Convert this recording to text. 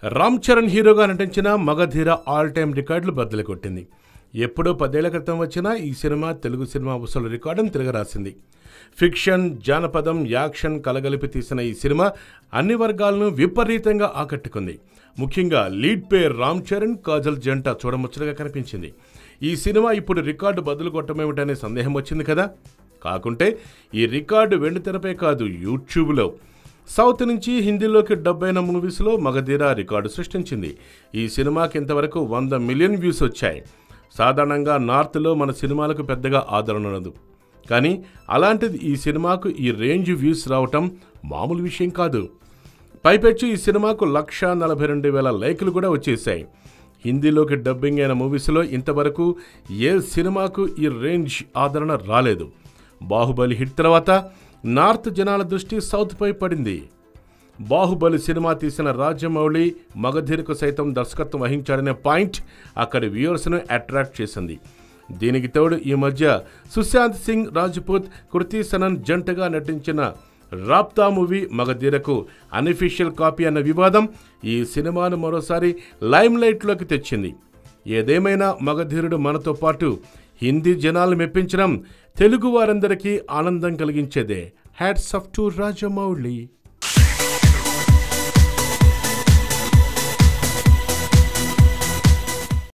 రామ్ చరణ్ హీరోగా నటించిన Magadheera all time రికార్డులు బద్దలు కొట్టింది. ఎప్పుడో 10 ఏళ్ల క్రితం వచ్చిన ఈ సినిమా తెలుగు సినిమా వసూలు రికార్డును తిరగరాసింది. ఫిక్షన్, జానపదం, యాక్షన్ కలగలిపి తీసిన ఈ సినిమా అన్ని వర్గాలను విపరీతంగా ఆకట్టుకుంది. ముఖ్యంగా లీడ్ పేర్ రామ్ చరణ్, కాజల్ జంట చూడముచ్చటగా కనిపించింది. ఈ సినిమా ఇప్పుడు రికార్డు బదులు కొట్టమేమిటనే సందేహం వచ్చింది కదా. కాకుంటే ఈ రికార్డు వెండితెరపై కాదు, యూట్యూబ్లో సౌత్ నుంచి హిందీలోకి డబ్ అయిన మూవీస్లో మగధీర రికార్డు సృష్టించింది. ఈ సినిమాకి ఇంతవరకు 100 మిలియన్ వ్యూస్ వచ్చాయి. సాధారణంగా నార్త్లో మన సినిమాలకు పెద్దగా ఆదరణ ఉండదు, కానీ అలాంటిది ఈ సినిమాకు ఈ రేంజ్ వ్యూస్ రావటం మామూలు విషయం కాదు. పైపెచ్చు ఈ సినిమాకు 1,42,000 లైకులు కూడా వచ్చేసాయి. హిందీలోకి డబ్బింగ్ అయిన మూవీస్లో ఇంతవరకు ఏ సినిమాకు ఈ రేంజ్ ఆదరణ రాలేదు. బాహుబలి హిట్ తర్వాత నార్త్ జనాల దృష్టి సౌత్పై పడింది. బాహుబలి సినిమా తీసిన రాజమౌళి మగధీరకు సైతం దర్శకత్వం వహించాడనే పాయింట్ అక్కడి వ్యూవర్స్ను అట్రాక్ట్ చేసింది. దీనికి తోడు ఈ మధ్య సుశాంత్ సింగ్ రాజ్పూత్, కృతి సనన్ జంటగా నటించిన రాబ్తా మూవీ మగధీరకు అన్అఫీషియల్ కాపీ అన్న వివాదం ఈ సినిమాను మరోసారి లైమ్లైట్లోకి తెచ్చింది. ఏదేమైనా మగధీరుడు మనతో పాటు హిందీ జనాలు మెప్పించడం తెలుగు వారందరికీ ఆనందం కలిగించేదే. Hats off to Rajamouli.